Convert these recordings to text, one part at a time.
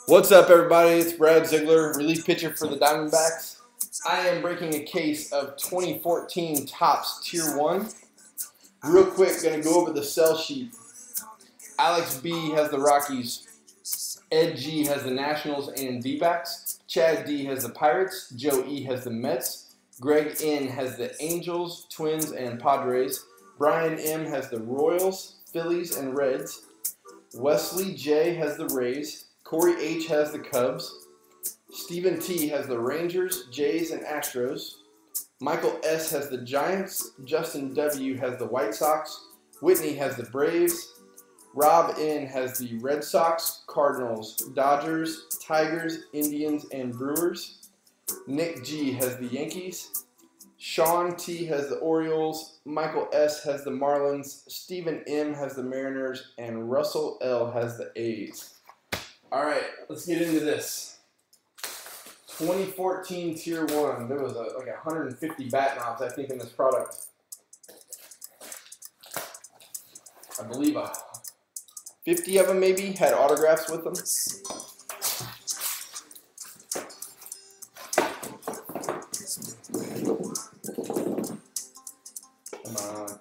What's up, everybody? It's Brad Ziegler, relief pitcher for the Diamondbacks. I am breaking a case of 2014 Topps Tier 1. Real quick, going to go over the sell sheet. Alex B has the Rockies. Ed G has the Nationals and D-backs. Chad D has the Pirates. Joe E has the Mets. Greg N has the Angels, Twins, and Padres. Brian M has the Royals, Phillies, and Reds. Wesley J has the Rays. Corey H has the Cubs. Stephen T has the Rangers, Jays, and Astros. Michael S has the Giants. Justin W has the White Sox. Whitney has the Braves. Rob N has the Red Sox, Cardinals, Dodgers, Tigers, Indians, and Brewers. Nick G has the Yankees. Sean T has the Orioles. Michael S has the Marlins. Stephen M has the Mariners. And Russell L has the A's. All right, let's get into this. 2014 Tier 1. There was like 150 bat knobs, I think, in this product. I believe 50 of them maybe had autographs with them. Come on.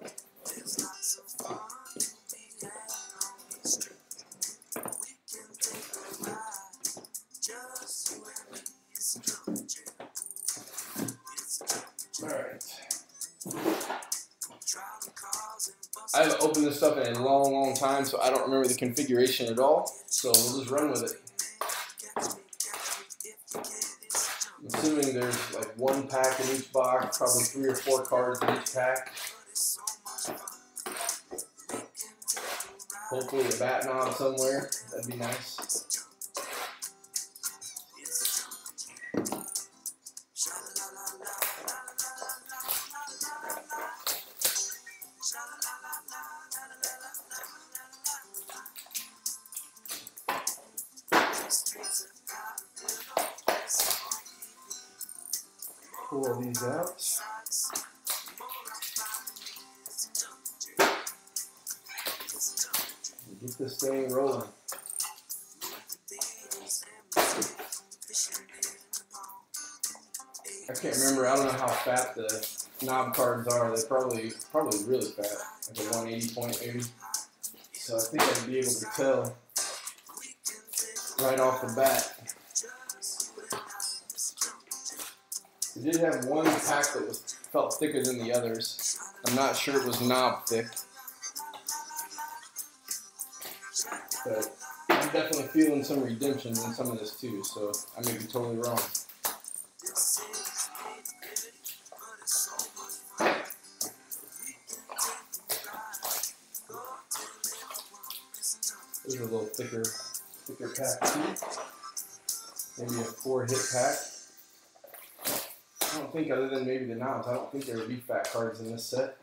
Alright. I haven't opened this stuff in a long time, so I don't remember the configuration at all. So we'll just run with it. I'm assuming there's like one pack in each box, probably 3 or 4 cards in each pack. Hopefully a bat knob somewhere. That'd be nice. Pull these out. Get this thing rolling. I can't remember. I don't know how fat the knob cards are. They're probably really fat, like a 180 point maybe. So I think I'd be able to tell right off the bat. We did have one pack that felt thicker than the others. I'm not sure it was knob thick, but I'm definitely feeling some redemptions in some of this too, so I may be totally wrong. This is a little thicker pack too. Maybe a 4-hit pack. I don't think, other than maybe the knobs, I don't think there would be fat cards in this set.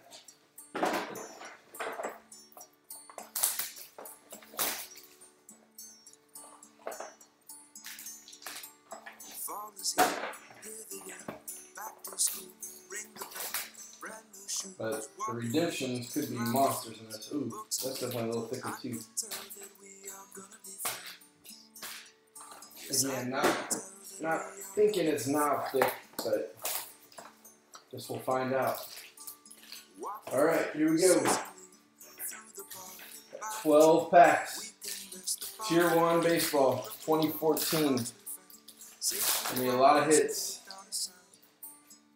But the redemptions could be monsters in this. Ooh, that's definitely a little thicker too. Again, not thinking it's knob thick, but guess we'll find out. All right, here we go. 12 packs. Tier 1 baseball, 2014. Gonna be a lot of hits.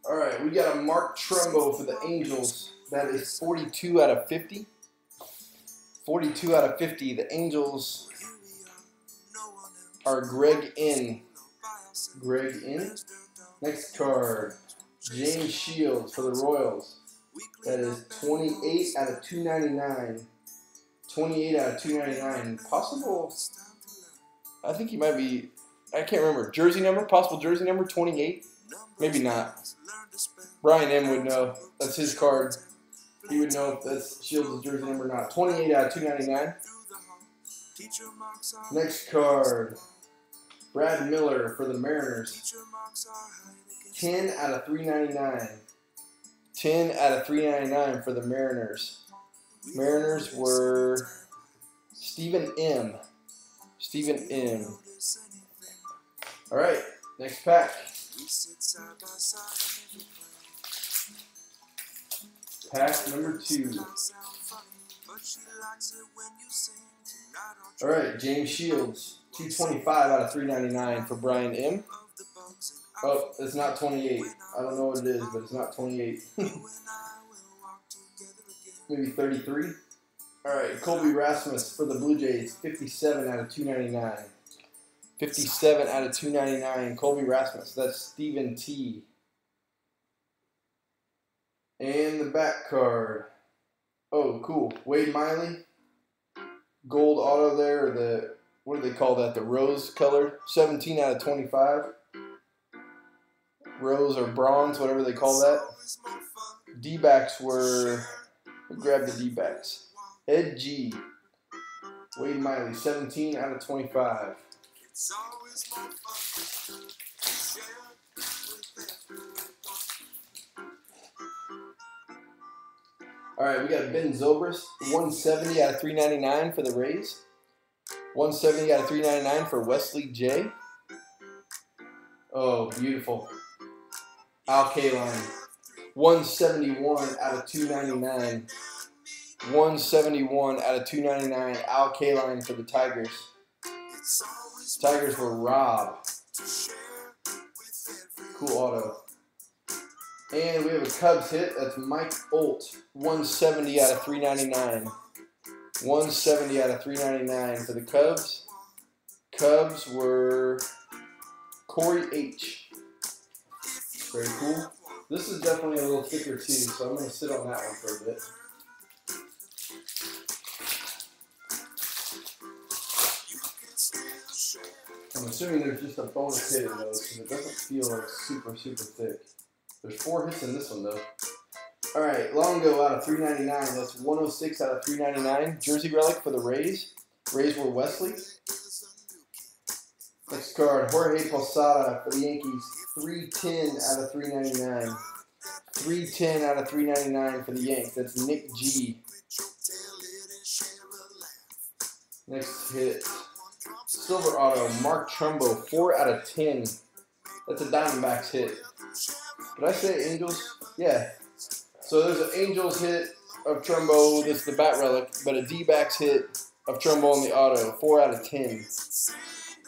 All right, we got a Mark Trumbo for the Angels. That is 42 out of 50. 42 out of 50. The Angels are Greg N. Greg N. Next card, James Shields for the Royals. That is 28 out of 299. 28 out of 299. Possible, I think he might be, I can't remember. Jersey number? Possible jersey number 28? Maybe not. Brian M would know. That's his card. He would know if that's Shields' jersey number or not. 28 out of 299. Next card, Brad Miller for the Mariners. 10 out of 399. 10 out of 399 for the Mariners. Mariners were Stephen M. Stephen M. All right, next pack. Pack number 2. All right, James Shields, 225 out of 399 for Brian M. Oh, it's not 28. I don't know what it is, but it's not 28. Maybe 33. All right, Colby Rasmus for the Blue Jays, 57 out of 299. 57 out of 299, Colby Rasmus. That's Stephen T. And the back card. Oh, cool. Wade Miley. Gold auto there, or the, what do they call that? The rose colored. 17 out of 25. Rose or bronze, whatever they call that. D-backs were, who grabbed the D-backs? Ed G. Wade Miley, 17 out of 25. All right, we got Ben Zobrist, 170 out of 399 for the Rays. 170 out of 399 for Wesley J. Oh, beautiful. Al Kaline, 171 out of 299. 171 out of 299, Al Kaline for the Tigers. Tigers were robbed. Cool auto. And we have a Cubs hit. That's Mike Olt, 170 out of 399. 170 out of 399 for the Cubs. Cubs were Corey H. Very cool. This is definitely a little thicker too, so I'm going to sit on that one for a bit. I'm assuming there's just a bonus hit in those because it doesn't feel like super, super thick. There's 4 hits in this one though. Alright, Longo out of 399. That's 106 out of 399. Jersey relic for the Rays. Rays were Wesley. Next card, Jorge Posada for the Yankees. 310 out of 399. 310 out of 399 for the Yanks. That's Nick G. Next hit, silver auto, Mark Trumbo, 4 out of 10. That's a Diamondbacks hit. Did I say Angels? Yeah. So there's an Angels hit of Trumbo. This is the bat relic, but a D-backs hit of Trumbo on the auto, 4 out of 10.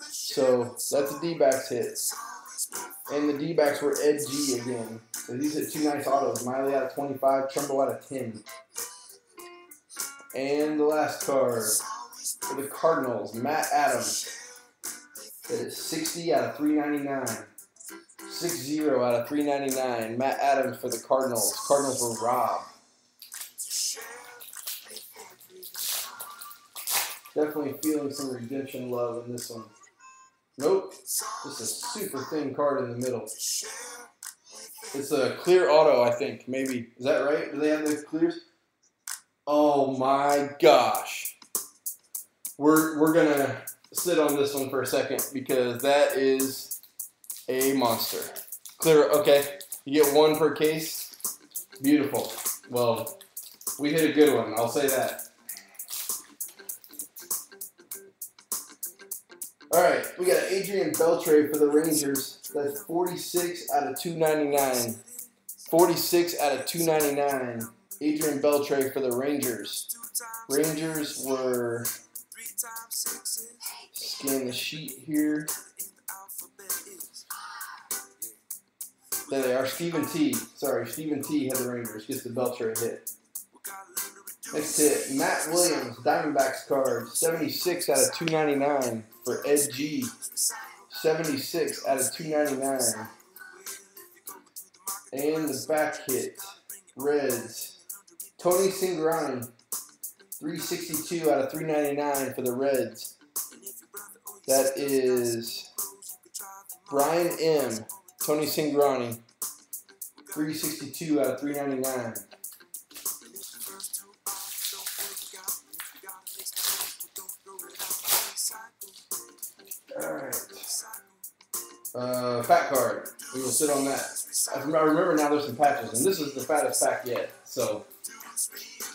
So that's a D-backs hit. And the D-backs were Ed G again. So these are 2 nice autos. Miley out of 25, Trumbo out of 10. And the last card for the Cardinals, Matt Adams. That is 60 out of 399. 60 out of 399. Matt Adams for the Cardinals. Cardinals were robbed. Definitely feeling some redemption love in this one. Nope. Just a super thin card in the middle. It's a clear auto, I think. Maybe. Is that right? Do they have the clears? Oh my gosh. We're going to sit on this one for a second because that is a monster. Clear, okay. You get 1 per case. Beautiful. Well, we hit a good one. I'll say that. All right, we got Adrian Beltre for the Rangers. That's 46 out of 299. 46 out of 299. Adrian Beltre for the Rangers. Rangers were, scan the sheet here. There they are, Stephen T. Sorry, Stephen T had the Rangers. Gets the Beltre hit. Next hit, Matt Williams, Diamondbacks card, 76 out of 299 for Ed G. 76 out of 299. And the back hit, Reds, Tony Cingrani, 362 out of 399 for the Reds. That is Brian M. Tony Cingrani, 362 out of 399. Pack card. We will sit on that. I remember now there's some patches, and this is the fattest pack yet. So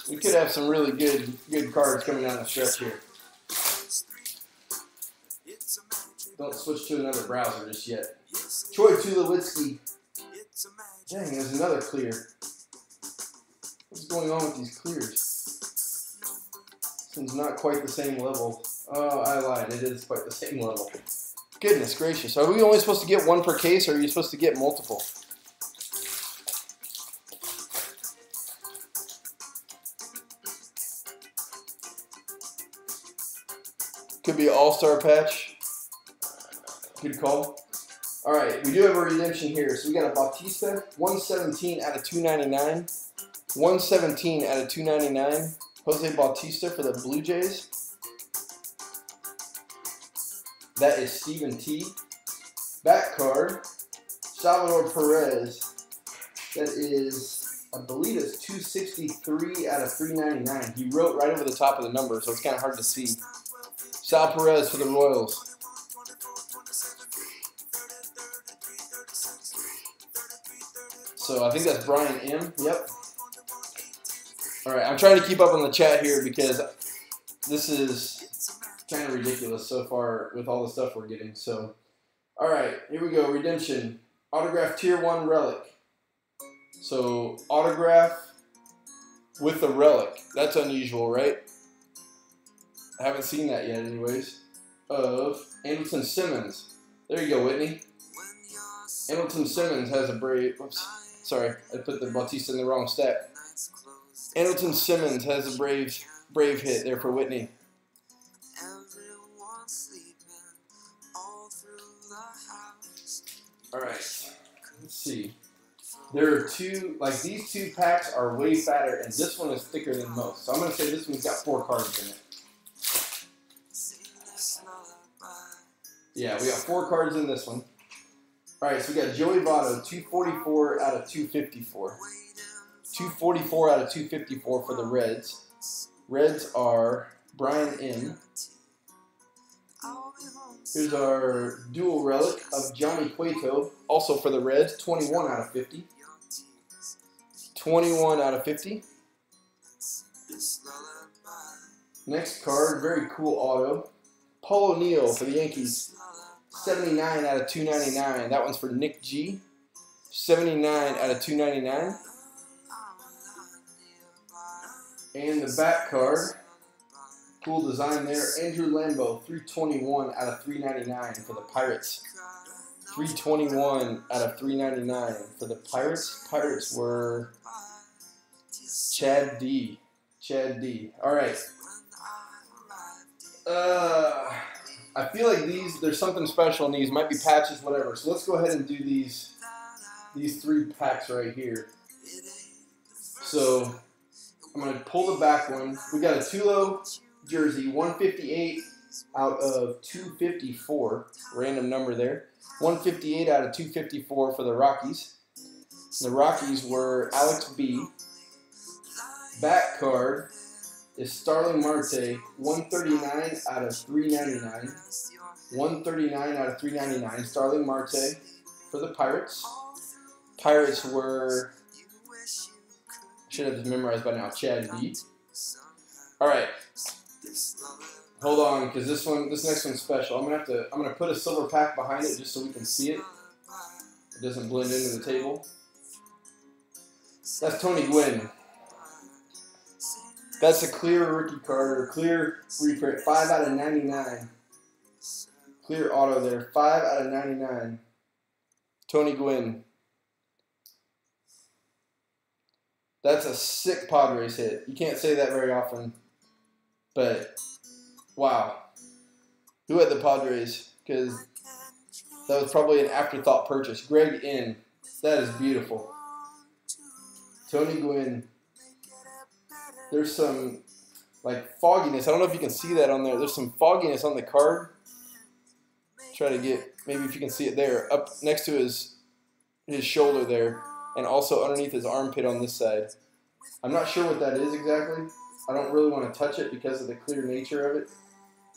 we could have some really good cards coming down the stretch here. Don't switch to another browser just yet. Troy Tulowitzki. Dang, there's another clear. What's going on with these clears? This one's not quite the same level. Oh, I lied. It is quite the same level. Goodness gracious. Are we only supposed to get one per case, or are you supposed to get multiple? Could be an all-star patch. Good call. All right, we do have a redemption here. So we got a Bautista, 117 out of 299. 117 out of 299. Jose Bautista for the Blue Jays. That is Stephen T. Back card, Salvador Perez. That is, I believe it's 263 out of 399. He wrote right over the top of the number, so it's kind of hard to see. Sal Perez for the Royals. So I think that's Brian M. Yep. All right, I'm trying to keep up on the chat here because this is kind of ridiculous so far with all the stuff we're getting. So, all right, here we go. Redemption. Autograph Tier 1 relic. So, autograph with a relic. That's unusual, right? I haven't seen that yet anyways. Of Andrelton Simmons. There you go, Whitney. Andrelton Simmons has a brave... Whoops. Sorry, I put the Bautista in the wrong stack. Andrelton Simmons has a brave hit there for Whitney. All right, let's see. There are two, like these two packs are way fatter, and this one is thicker than most. So I'm going to say this one's got 4 cards in it. Yeah, we got 4 cards in this one. All right, so we got Joey Votto, 244 out of 254. 244 out of 254 for the Reds. Reds are Brian M. Here's our dual relic of Johnny Cueto, also for the Reds, 21 out of 50. 21 out of 50. Next card, very cool auto. Paul O'Neill for the Yankees, 79 out of 299. That one's for Nick G. 79 out of 299. And the back card, cool design there. Andrew Lambeau, 321 out of 399 for the Pirates. 321 out of 399 for the Pirates. Pirates were Chad D. Chad D. All right. I feel like there's something special in these. Might be patches, whatever. So let's go ahead and do these 3 packs right here. So I'm going to pull the back one. We got a Tulo jersey, 158 out of 254. Random number there. 158 out of 254 for the Rockies. The Rockies were Alex B. Back card is Starling Marte, 139 out of 399. 139 out of 399. Starling Marte for the Pirates. Pirates were, should have this memorized by now, Chad D. All right, hold on, because this next one's special. I'm gonna put a silver pack behind it just so we can see it. It doesn't blend into the table. That's Tony Gwyn. That's a clear rookie card, or clear reprint, 5 out of 99. Clear auto there, 5 out of 99. Tony Gwyn. That's a sick Padres hit. You can't say that very often, but wow. Who had the Padres? Because that was probably an afterthought purchase. Greg N. That is beautiful. Tony Gwyn. There's some like fogginess. I don't know if you can see that on there. There's some fogginess on the card. Try to get, maybe if you can see it there, up next to his shoulder there, and also underneath his armpit on this side. I'm not sure what that is exactly. I don't really want to touch it because of the clear nature of it.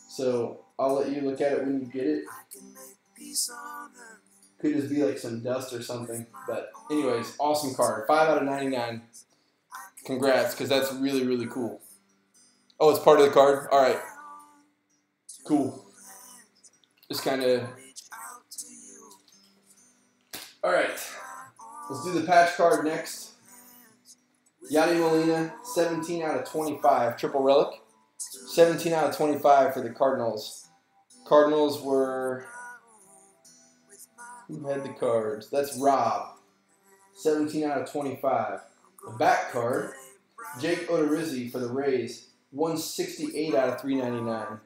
So I'll let you look at it when you get it. Could just be like some dust or something. But anyways, awesome card. 5 out of 99. Congrats, because that's really, really cool. Oh, it's part of the card? All right. Cool. Just kind of. All right. Let's do the patch card next. Yadi Molina, 17 out of 25, triple relic. 17 out of 25 for the Cardinals. Cardinals were. Who had the cards? That's Rob. 17 out of 25. The back card, Jake Odorizzi for the Rays. 168 out of 399.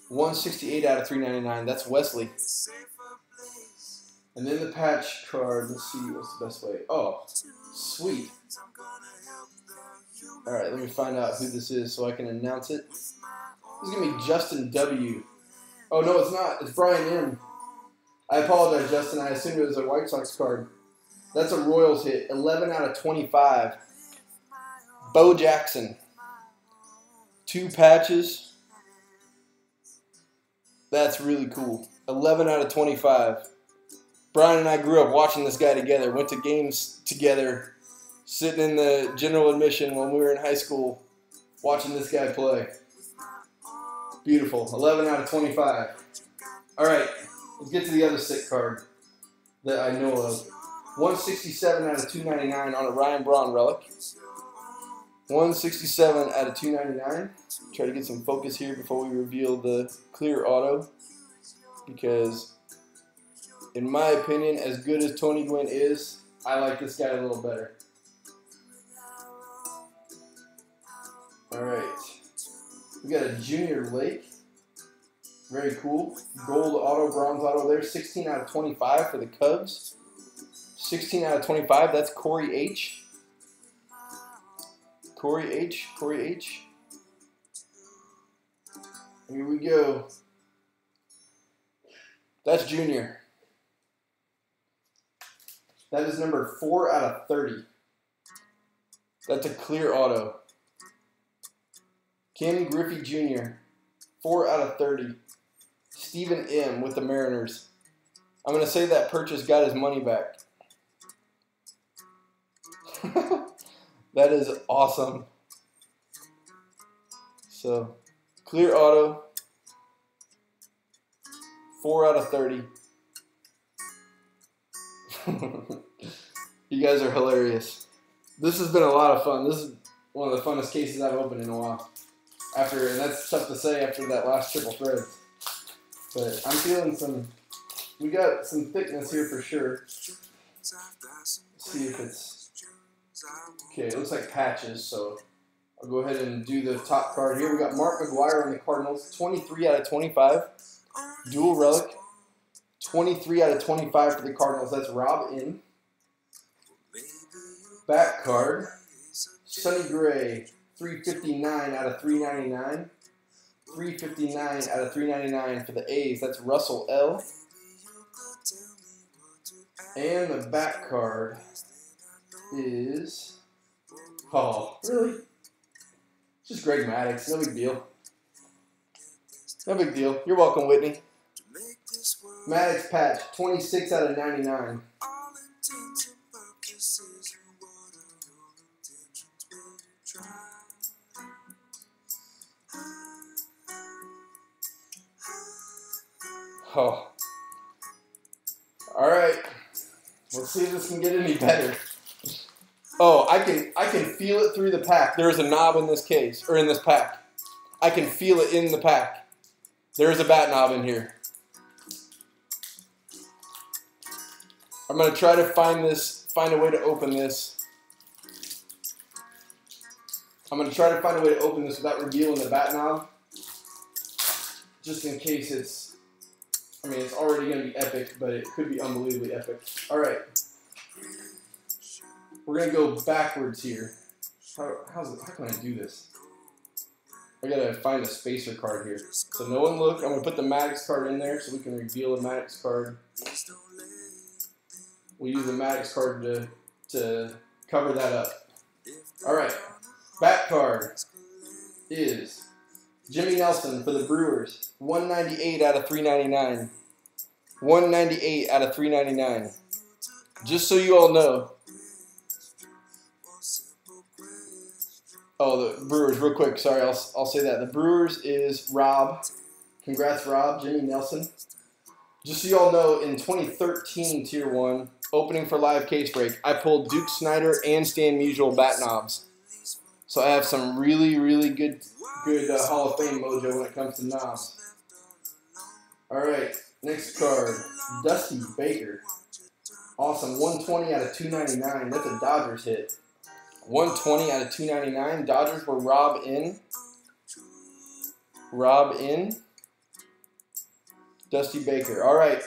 168 out of 399. That's Wesley. And then the patch card. Let's see what's the best way. Oh, sweet. All right, let me find out who this is so I can announce it. This is going to be Justin W. Oh, no, it's not. It's Brian M. I apologize, Justin. I assumed it was a White Sox card. That's a Royals hit. 11 out of 25. Bo Jackson. 2 patches. That's really cool. 11 out of 25. Brian and I grew up watching this guy together. Went to games together. Sitting in the general admission when we were in high school. Watching this guy play. Beautiful. 11 out of 25. All right. Let's get to the other sick card that I know of. 167 out of 299 on a Ryan Braun relic. 167 out of 299. Try to get some focus here before we reveal the clear auto. Because, in my opinion, as good as Tony Gwyn is, I like this guy a little better. Alright. We got a Junior Lake. Very cool. Gold auto, bronze auto there. 16 out of 25 for the Cubs. 16 out of 25. That's Corey H. Corey H. Corey H. Here we go. That's Junior. That is number 4 out of 30. That's a clear auto. Kim Griffey Jr. 4 out of 30. Stephen M. with the Mariners. I'm going to say that purchase got his money back. That is awesome. So, clear auto. 4 out of 30. You guys are hilarious. This has been a lot of fun. This is one of the funnest cases I've opened in a while. And that's tough to say after that last triple thread. But I'm feeling some, we got some thickness here for sure. Let's see if it's, okay, it looks like patches, so I'll go ahead and do the top card here. We got Mark McGwire on the Cardinals, 23 out of 25. Dual relic, 23 out of 25 for the Cardinals. That's Rob in. Back card, Sonny Gray, 359 out of 399. 359 out of 399 for the A's. That's Russell L. And the back card is, oh, really? It's just Greg Maddux. No big deal. No big deal. You're welcome, Whitney. Maddux patch, 26 out of 99. Oh. All right. Let's see if this can get any better. Oh, I can feel it through the pack. There's a knob in this case, or in this pack. I can feel it in the pack. There's a bat knob in here. I'm gonna try to find a way to open this. I'm gonna try to find a way to open this without revealing the bat knob, just in case it's. I mean, it's already gonna be epic, but it could be unbelievably epic. All right, we're gonna go backwards here. How can I do this? I gotta find a spacer card here. So no one look. I'm gonna put the Maddux card in there so we can reveal the Maddux card. We'll use the Maddux card to cover that up. All right, back card is Jimmy Nelson for the Brewers. 198 out of 399. 198 out of 399. Just so you all know. Oh, the Brewers, real quick. Sorry, I'll say that. The Brewers is Rob. Congrats, Rob. Jimmy Nelson. Just so y'all know, in 2013 Tier 1, opening for live case break, I pulled Duke Snyder and Stan Musial bat knobs. So I have some really, really good Hall of Fame mojo when it comes to knobs. All right, next card, Dusty Baker. Awesome, 120 out of 299. That's a Dodgers hit. 120 out of 299. Dodgers were Rob in. Dusty Baker. All right,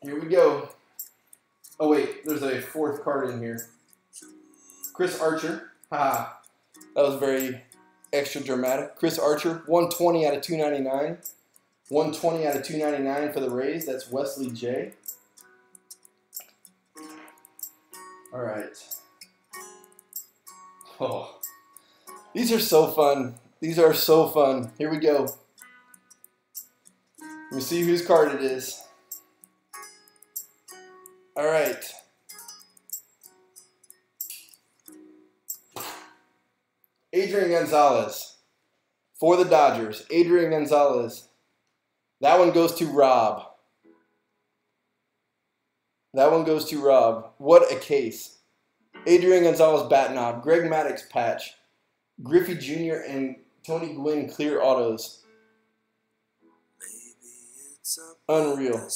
here we go. Oh, wait, there's a fourth card in here. Chris Archer. Haha, that was very extra dramatic. Chris Archer, 120 out of 299. 120 out of 299 for the Rays. That's Wesley J. All right. Oh, these are so fun. These are so fun. Here we go. Let me see whose card it is. All right. Adrian Gonzalez for the Dodgers. Adrian Gonzalez. That one goes to Rob. That one goes to Rob. What a case. Adrian Gonzalez bat knob. Greg Maddux patch. Griffey Jr. and Tony Gwyn clear autos. Unreal.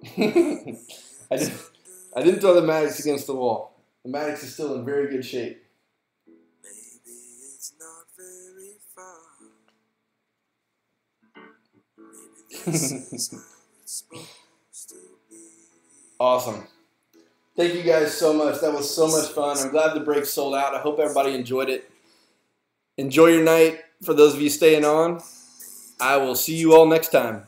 I didn't throw the Maddux against the wall. The Maddux is still in very good shape. Awesome. Thank you guys so much. That was so much fun. I'm glad the break sold out. I hope everybody enjoyed it. Enjoy your night. For those of you staying on, I will see you all next time.